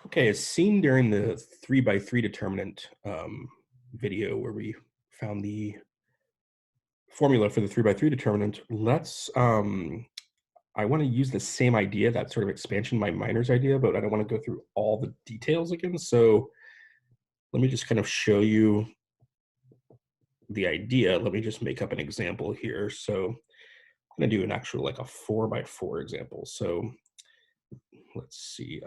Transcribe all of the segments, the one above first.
Okay, as seen during the 3 by 3 determinant video where we found the formula for the 3 by 3 determinant, I want to use the same idea, that sort of expansion by minors idea, but I don't want to go through all the details again. So let me just kind of show you the idea. Let me just make up an example here. So I'm going to do an actual, like a 4 by 4 example. So let's see.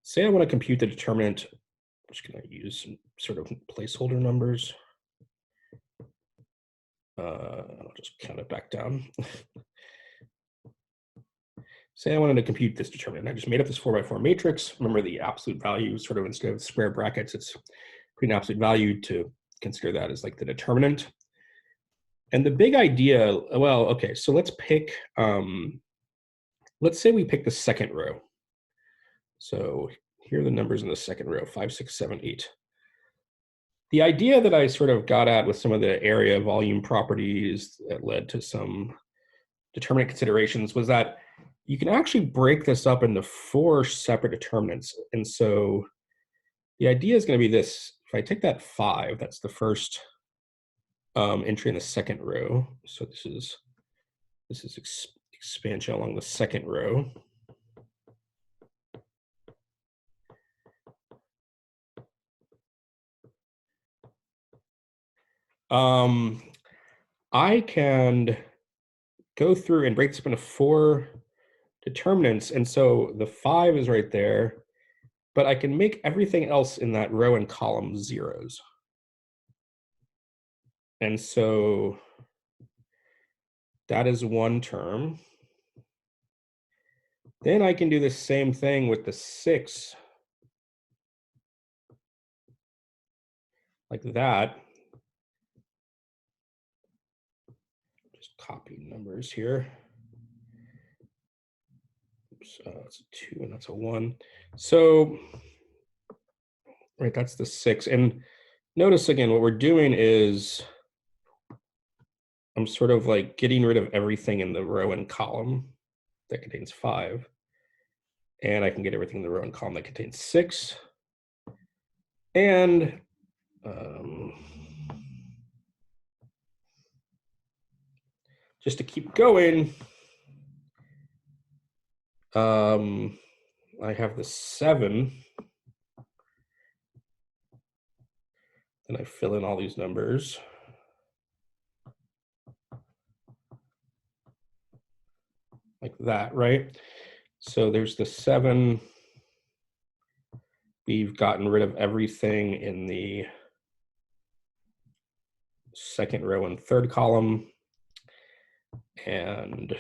Say I want to compute the determinant. I'm just going to use some sort of placeholder numbers. I'll just count it back down. Say I wanted to compute this determinant. I just made up this 4 by 4 matrix. Remember the absolute value, sort of instead of square brackets, it's create an absolute value to consider that as like the determinant. And the big idea, well, okay, so let's pick, let's say we pick the second row. So here are the numbers in the second row, 5, 6, 7, 8. The idea that I sort of got at with some of the area volume properties that led to some determinant considerations was that you can actually break this up into 4 separate determinants. And so the idea is going to be this. If I take that 5, that's the first entry in the second row. So this is expansion along the second row. I can go through and break this up into 4 determinants. And so the 5 is right there, but I can make everything else in that row and column zeros. And so that is one term. Then I can do the same thing with the 6, like that. Just copy numbers here. Oops, that's a 2 and that's a 1. So, right, that's the 6. And notice again, what we're doing is I'm sort of like getting rid of everything in the row and column that contains 5. And I can get everything in the row and column that contains 6. And just to keep going, I have the 7. Then I fill in all these numbers. Like that, right? So there's the 7. We've gotten rid of everything in the second row and third column. And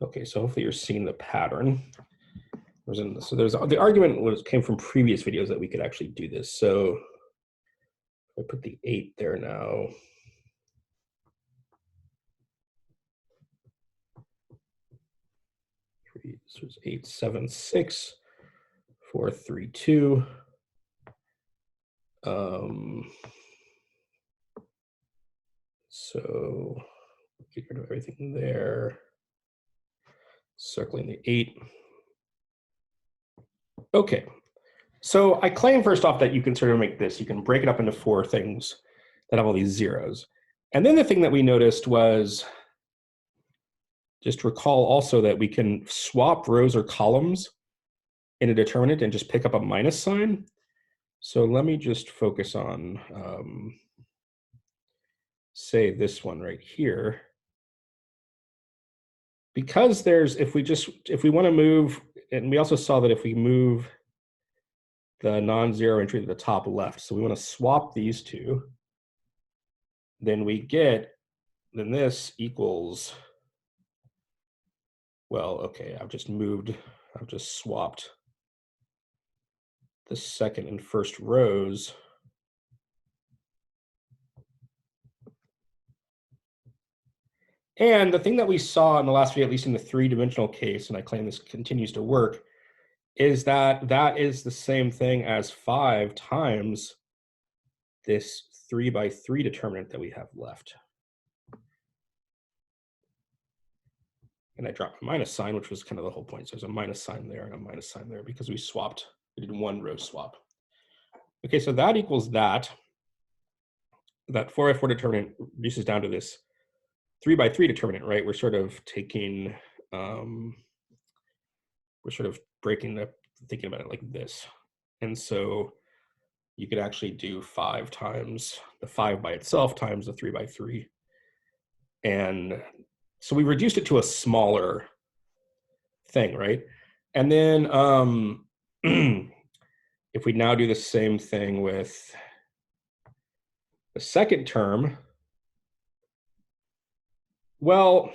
okay, so hopefully you're seeing the pattern. So the argument came from previous videos that we could actually do this. So I put the 8 there now. This was 8, 7, 6, 4, 3, 2. So get rid of everything there. Circling the 8. Okay, so I claim first off that you can sort of make this, you can break it up into 4 things that have all these zeros. And then the thing that we noticed was, just recall also that we can swap rows or columns in a determinant and just pick up a minus sign. So let me just focus on, say this one right here. Because if we want to move, and we also saw that if we move the non-zero entry to the top left, so we want to swap these two, then this equals, well, okay, I've just swapped the second and first rows. And the thing that we saw in the last video, at least in the 3-dimensional case, and I claim this continues to work, is that that is the same thing as 5 times this 3 by 3 determinant that we have left. And I dropped my minus sign, which was kind of the whole point. So there's a minus sign there and a minus sign there because we did one row swap. Okay, so that equals that. That 4x4 determinant reduces down to this 3x3 determinant, right? We're sort of taking, we're sort of breaking up, thinking about it like this. And so you could actually do 5 times the 5 by itself times the 3x3. And so we reduced it to a smaller thing, right? And then if we now do the same thing with the second term, well,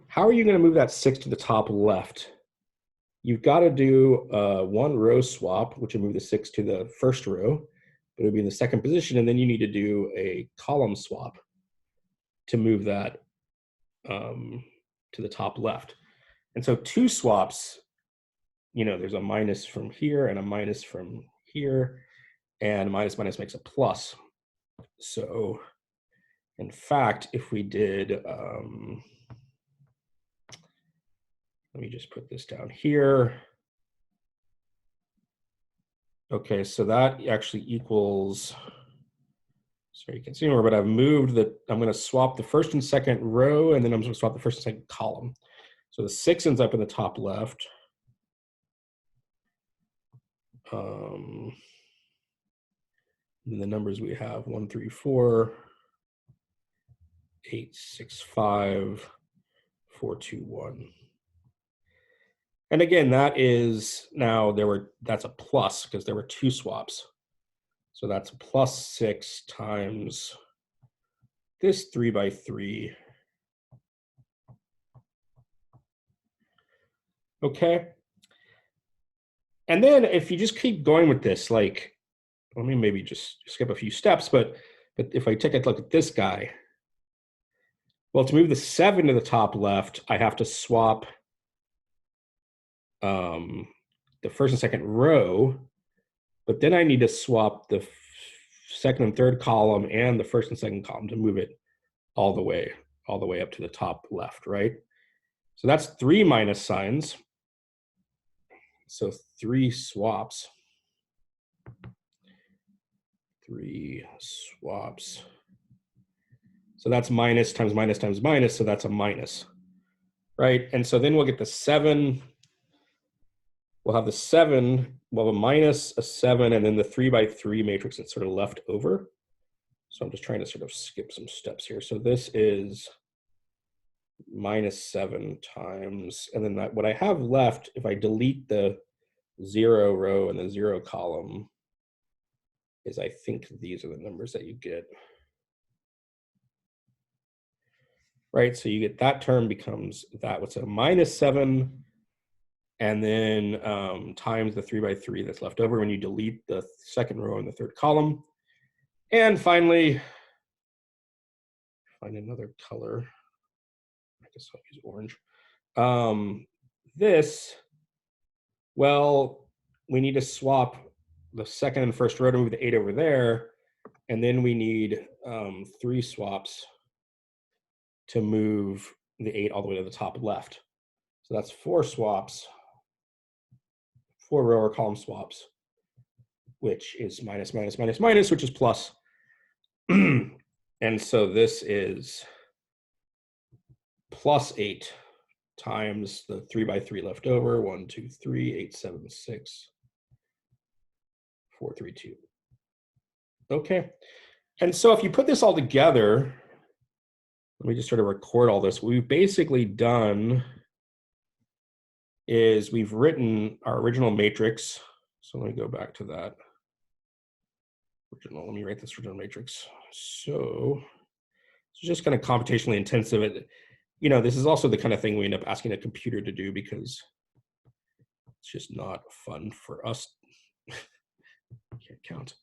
how are you going to move that 6 to the top left? You've got to do one row swap, which would move the 6 to the first row, but it would be in the second position, and then you need to do a column swap to move that to the top left. And so 2 swaps, you know, there's a minus from here and a minus from here, and minus minus makes a plus. So in fact, if we did, let me just put this down here. Okay, so that actually equals, sorry, you can't see anymore, but I've moved that, I'm gonna swap the first and second row, and then I'm gonna swap the first and second column. So the 6 ends up in the top left. And the numbers we have 1, 3, 4, 8, 6, 5, 4, 2, 1. And again, that is now that's a plus because there were 2 swaps. So that's plus 6 times this 3x3. Okay. And then if you just keep going with this, like, let me maybe just skip a few steps, but if I take a look at this guy, well, to move the 7 to the top left, I have to swap the first and second row, but then I need to swap the second and third column and the first and second column to move it all the way up to the top left, right? So that's 3 minus signs. So 3 swaps. 3 swaps. So that's minus times minus times minus, so that's a minus, right? And so then we'll get the 7. We'll have the 7, we'll have a minus, a 7, and then the 3x3 matrix that's sort of left over. So I'm just trying to sort of skip some steps here. So this is minus 7 times, and then what I have left, if I delete the 0 row and the 0 column, is I think these are the numbers that you get. Right, so you get that term becomes that, what's a minus 7, and then times the 3x3 that's left over when you delete the second row and the third column. And finally, find another color. I guess I'll use orange. This, well, we need to swap the second and first row to move the 8 over there, and then we need 3 swaps to move the 8 all the way to the top left. So that's 4 swaps, 4 row or column swaps, which is minus, minus, minus, minus, which is plus. And so this is plus 8 times the 3x3 left over, 1, 2, 3, 8, 7, 6, 4, 3, 2. Okay. And so if you put this all together, let me just sort of record all this. What we've basically done is we've written our original matrix. So let me go back to that. Let me write this original matrix. So it's just kind of computationally intensive. You know, this is also the kind of thing we end up asking a computer to do because it's just not fun for us. Can't count.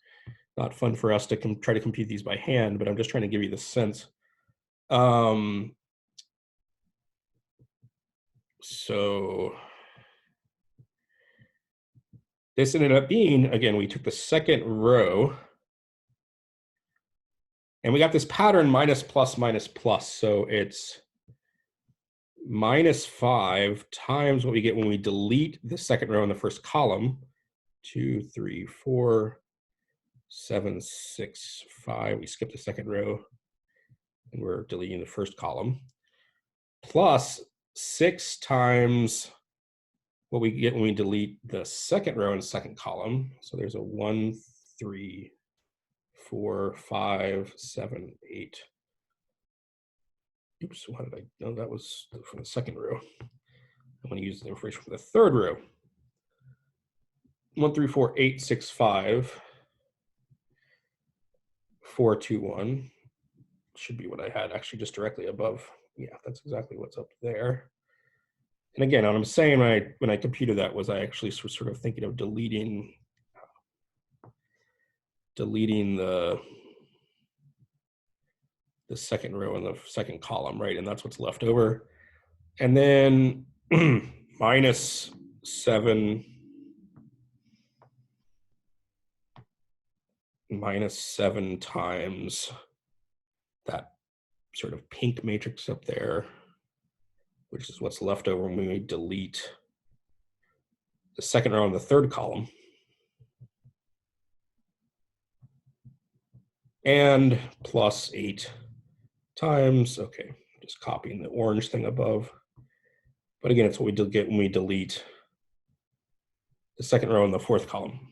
Not fun for us to try to compute these by hand, but I'm just trying to give you the sense. So this ended up being, again, we took the second row and we got this pattern minus, plus, minus, plus. So it's minus 5 times what we get when we delete the second row in the first column. 2, 3, 4, 7, 6, 5. We skip the second row and we're deleting the first column. Plus 6 times what we get when we delete the second row and second column. So there's a 1, 3, 4, 5, 7, 8. Oops, why did I? No, that was from the second row. I'm going to use the information for the third row. 1, 3, 4, 8, 6, 5, 4, 2, 1. Should be what I had actually just directly above. Yeah, that's exactly what's up there. And again, what I'm saying when I computed that was I actually was sort of thinking of deleting the second row and the second column, right? And that's what's left over. And then minus 7 times that sort of pink matrix up there, which is what's left over when we delete the second row and the third column. And plus 8 times, okay, just copying the orange thing above. But again, it's what we get when we delete the second row and the fourth column.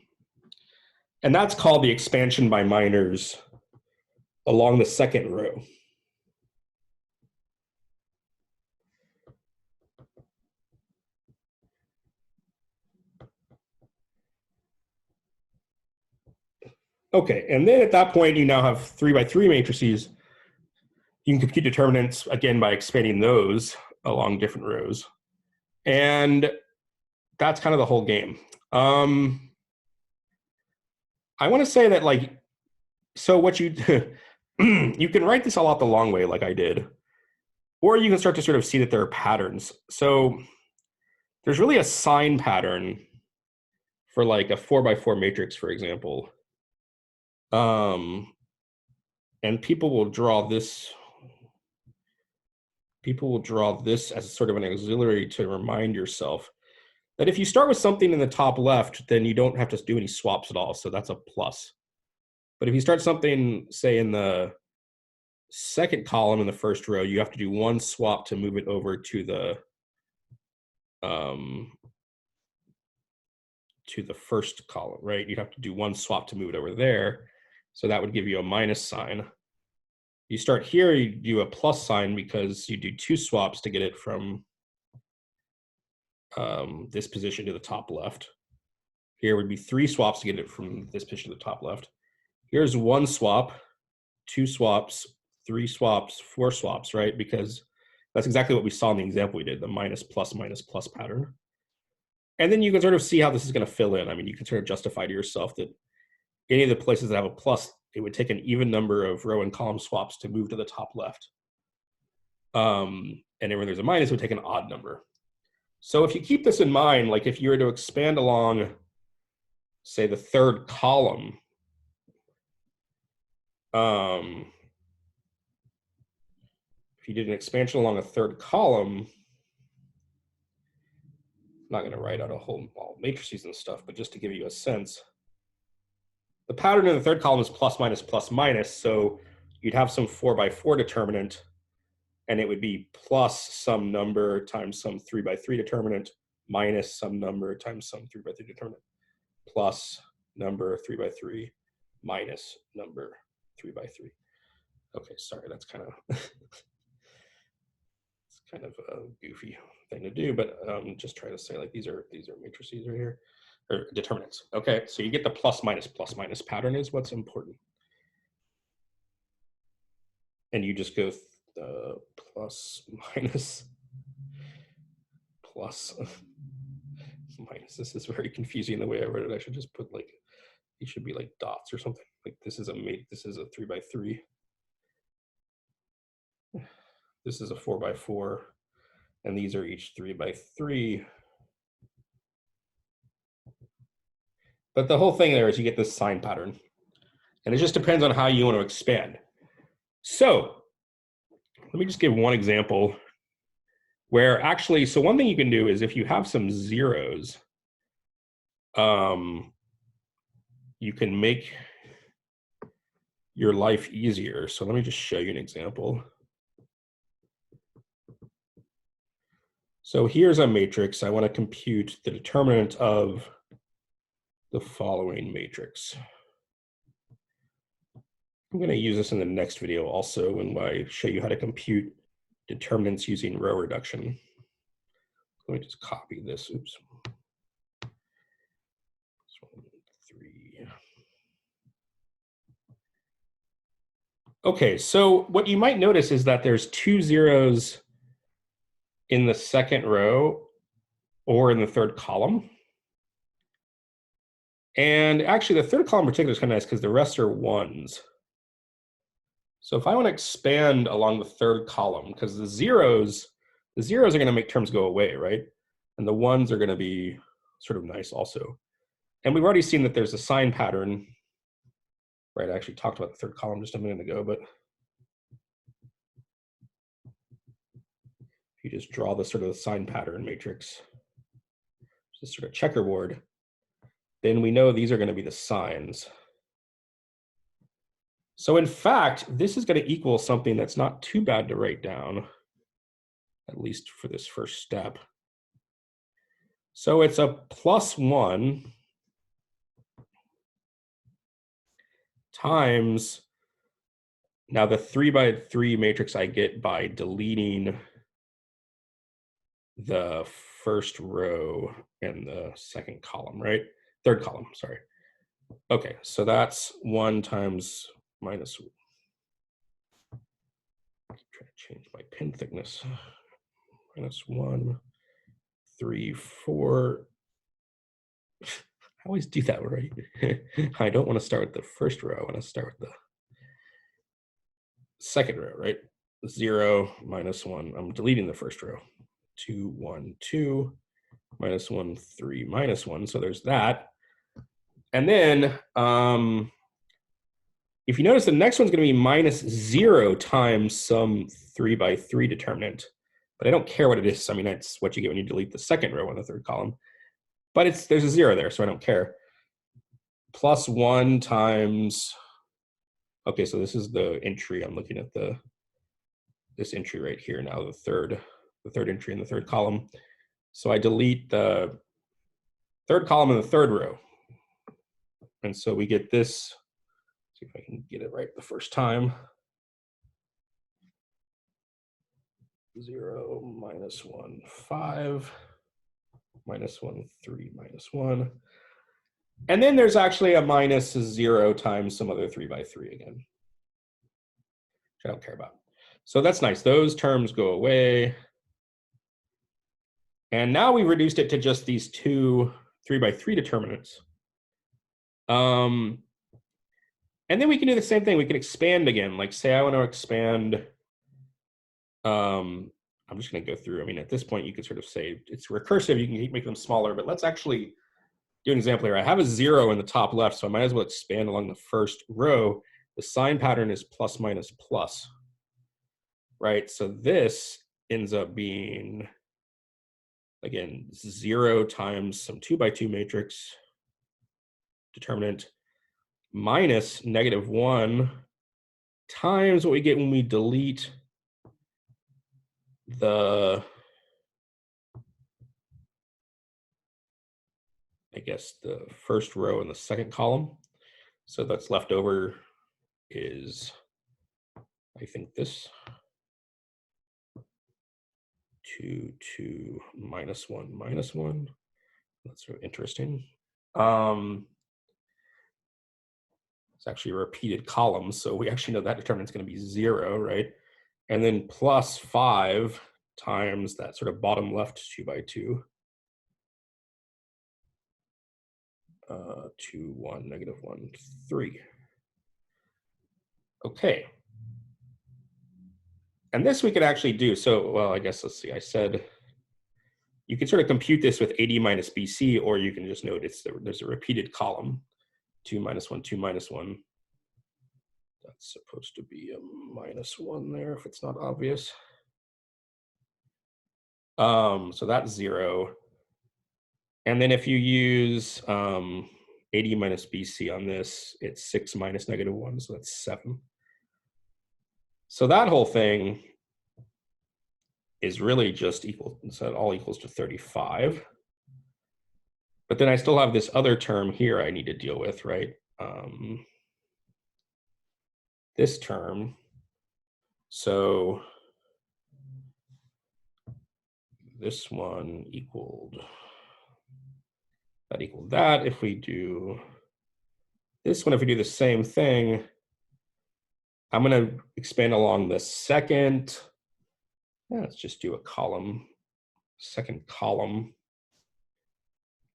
And that's called the expansion by minors along the second row. Okay, and then at that point, you now have 3 by 3 matrices. You can compute determinants, again, by expanding those along different rows. And that's kind of the whole game. I want to say that, like, so what you, you can write this all out the long way like I did, or you can start to sort of see that there are patterns. So there's really a sign pattern for like a 4 by 4 matrix, for example. And people will draw this as sort of an auxiliary to remind yourself that if you start with something in the top left, then you don't have to do any swaps at all. So that's a plus. But if you start something, say, in the second column in the first row, you have to do one swap to move it over to the first column, right? You'd have to do one swap to move it over there. So that would give you a minus sign. You start here, you do a plus sign because you do 2 swaps to get it from this position to the top left. Here would be 3 swaps to get it from this position to the top left. Here's 1 swap, 2 swaps, 3 swaps, 4 swaps, right? Because that's exactly what we saw in the example we did, the minus plus pattern. And then you can sort of see how this is going to fill in. I mean, you can sort of justify to yourself that any of the places that have a plus, it would take an even number of row and column swaps to move to the top left. And then when there's a minus, it would take an odd number. So if you keep this in mind, like if you were to expand along, say, the third column, if you did an expansion along a third column, I'm not going to write out all matrices and stuff, but just to give you a sense, the pattern in the third column is plus minus, so you'd have some 4 by 4 determinant, and it would be plus some number times some 3 by 3 determinant minus some number times some 3 by 3 determinant plus number 3 by 3 minus number 3 by 3. Okay, sorry, that's kind of it's kind of a goofy thing to do, but just try to say like these are matrices right here, or determinants. Okay, so you get the plus minus pattern is what's important, and you just go plus minus minus. This is very confusing the way I wrote it. I should just put like, it should be like dots or something. Like this is a 3 by 3. This is a 4 by 4, and these are each 3 by 3. But the whole thing there is you get this sign pattern, and it just depends on how you want to expand. So let me just give one example where actually, so one thing you can do is if you have some zeros, you can make your life easier. So let me just show you an example. So here's a matrix. I want to compute the determinant of the following matrix. I'm going to use this in the next video also when I show you how to compute determinants using row reduction. Let me just copy this. Oops. 1, 3. Okay, so what you might notice is that there's 2 zeros in the second row or in the third column. And actually, the third column in particular is kind of nice because the rest are 1s. So if I want to expand along the third column, because the zeros are going to make terms go away, right? And the 1s are going to be sort of nice also. And we've already seen that there's a sign pattern, right? I actually talked about the third column just a minute ago, but if you just draw the sort of sign pattern matrix, this sort of checkerboard, then we know these are going to be the signs. So in fact, this is going to equal something that's not too bad to write down, at least for this first step. So it's a +1 times, now the 3 by 3 matrix I get by deleting the first row and the second column, right? Third column, sorry. Okay, so that's 1 times minus, I'm trying to change my pin thickness, -1, 3, 4. I always do that, right? I don't want to start with the first row. I want to start with the second row, right? 0, -1. I'm deleting the first row. 2, 1, 2, -1, 3, -1. So there's that. And then if you notice, the next one's going to be -0 times some 3 by 3 determinant. But I don't care what it is. I mean, that's what you get when you delete the second row in the third column. But there's a 0 there, so I don't care. +1 times, okay, so this is the entry. I'm looking at this entry right here now, the third entry in the third column. So I delete the third column in the third row. And so we get this, see if I can get it right the first time. 0, -1, 5, -1, 3, -1. And then there's actually a -0 times some other 3 by 3 again, which I don't care about. So that's nice. Those terms go away. And now we reduced it to just these 2 3 by 3 determinants. And then we can do the same thing. We can expand again. Like say I want to expand, I'm just going to go through. I mean, at this point, you could sort of say it's recursive. You can make them smaller, but let's actually do an example here. I have a 0 in the top left, so I might as well expand along the first row. The sign pattern is plus minus plus, right? So this ends up being, again, 0 times some 2 by 2 matrix determinant minus -1 times what we get when we delete the, I guess, the first row in the second column. So that's left over is, I think, this 2, 2, -1, -1. That's sort of interesting. It's actually a repeated column, so we actually know that determinant's going to be 0, right? And then +5 times that sort of bottom left 2 by 2. 2, 1, -1, 3. Okay. And this we could actually do. So, well, I guess, let's see. I said you can sort of compute this with AD minus BC, or you can just note there's a repeated column. 2, -1, 2, -1. That's supposed to be a -1 there if it's not obvious. So that's 0. And then if you use AD minus BC on this, it's 6 minus -1, so that's 7. So that whole thing is really just equal, so it all equals to 35. But then I still have this other term here I need to deal with, right? This term. So this one equaled that. If we do this one, if we do the same thing, I'm going to expand along the second. Yeah, let's just do a column, second column.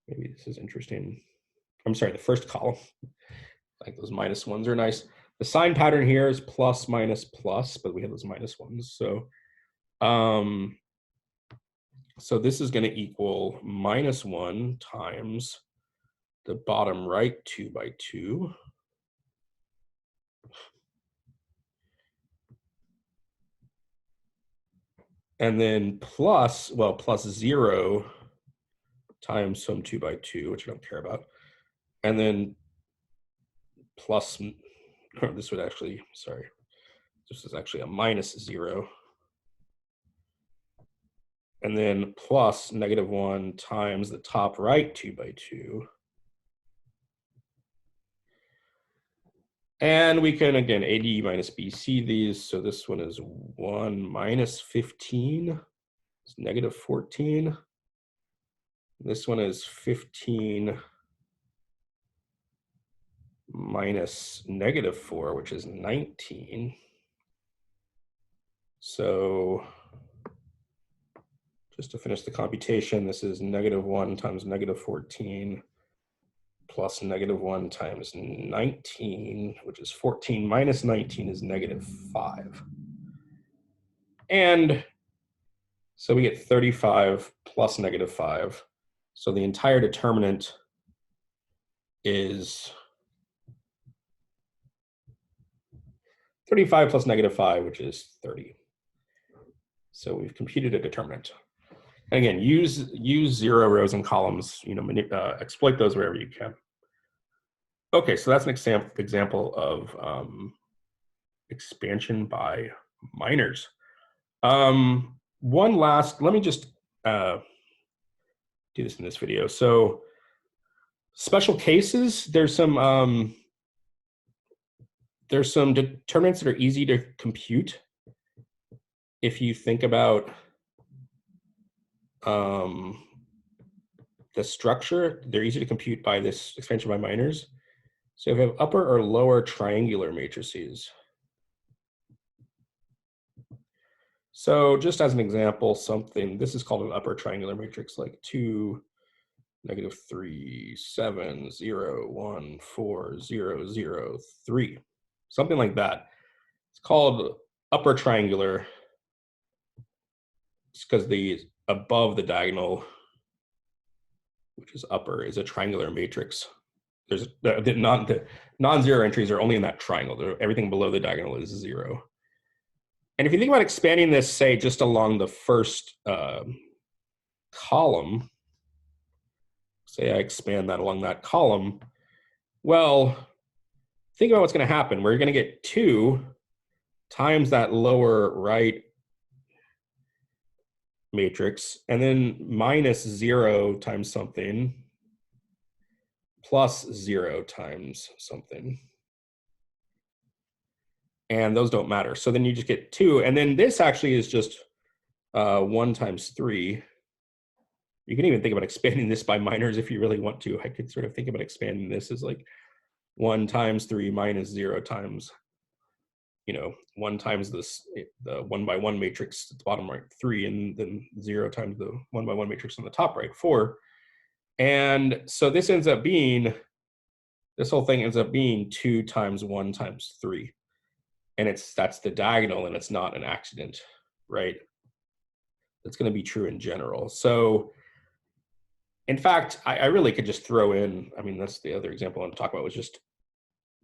Maybe this is interesting. I'm sorry, the first column. Like those minus ones are nice. The sign pattern here is plus, minus, plus, but we have those minus ones. So, so this is going to equal -1 times the bottom right 2 by 2. And then plus, well, plus 0 times some 2 by 2, which I don't care about. And then plus, this would actually, sorry, this is actually a -0. And then plus -1 times the top right 2 by 2. And we can, again, AD minus BC these. So this one is 1 minus 15. It's -14. This one is 15 minus -4, which is 19. So just to finish the computation, this is -1 times -14 plus -1 times 19, which is 14 minus 19 is -5. And so we get 35 plus -5. So the entire determinant is 35 plus -5, which is 30. So we've computed a determinant. And again, use 0 rows and columns, exploit those wherever you can. Okay, so that's an example of expansion by minors. One last, let me just do this in this video. So special cases, there's some determinants that are easy to compute. If you think about the structure, they're easy to compute by this expansion by minors. So if you have upper or lower triangular matrices. So just as an example, this is called an upper triangular matrix, like 2, -3, 7, 0, 1, 4, 0, 0, 3, something like that. It's called upper triangular. It's because the above the diagonal, which is upper, is a triangular matrix. There's the non-zero entries are only in that triangle. Everything below the diagonal is 0. And if you think about expanding this, say, just along the first column, say I expand that along that column, well, think about what's going to happen. We're going to get 2 times that lower right matrix, and then -0 times something, plus 0 times something. And those don't matter. So then you just get 2. And then this actually is just 1 times 3. You can even think about expanding this by minors if you really want to. I could sort of think about expanding this as like 1 times 3 minus 0 times, 1 times the 1 by 1 matrix at the bottom right, 3, and then 0 times the 1 by 1 matrix on the top right, 4. And so this whole thing ends up being 2 times 1 times 3. And that's the diagonal, and it's not an accident, right? It's going to be true in general. So in fact, I really could just throw in, that's the other example I want to talk about, was just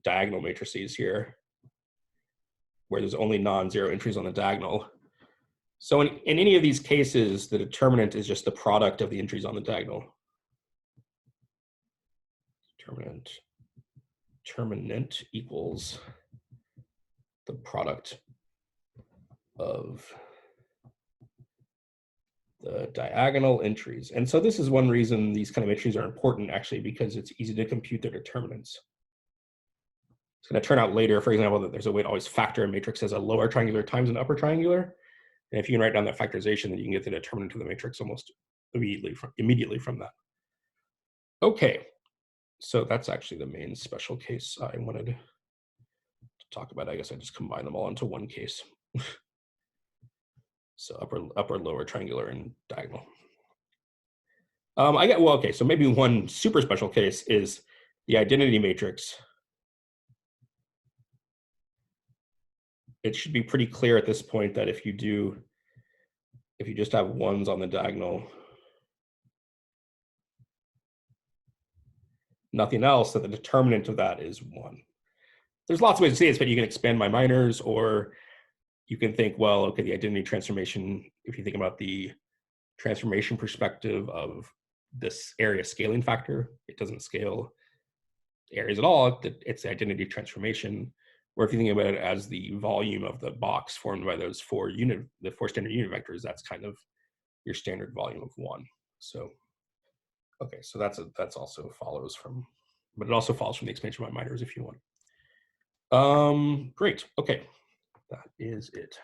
diagonal matrices here, where there's only non-zero entries on the diagonal. So in any of these cases, the determinant is just the product of the entries on the diagonal. Determinant equals the product of the diagonal entries. And so this is one reason these kind of entries are important, actually, because it's easy to compute their determinants. It's going to turn out later, for example, that there's a way to always factor a matrix as a lower triangular times an upper triangular. And if you can write down that factorization, then you can get the determinant of the matrix almost immediately from that. Okay, so that's actually the main special case I wanted to talk about. I guess I just combine them all into one case. So upper, lower, triangular, and diagonal. Okay, so maybe one super special case is the identity matrix. It should be pretty clear at this point that if you just have ones on the diagonal, nothing else, that the determinant of that is 1. There's lots of ways to say this, but you can expand by minors, or you can think, well, okay, the identity transformation, if you think about the transformation perspective of this area scaling factor, it doesn't scale areas at all, it's the identity transformation. Or if you think about it as the volume of the box formed by those the four standard unit vectors, that's kind of your standard volume of 1. So, okay, so that's also follows from, but it also follows from the expansion by minors if you want. Great, okay, that is it.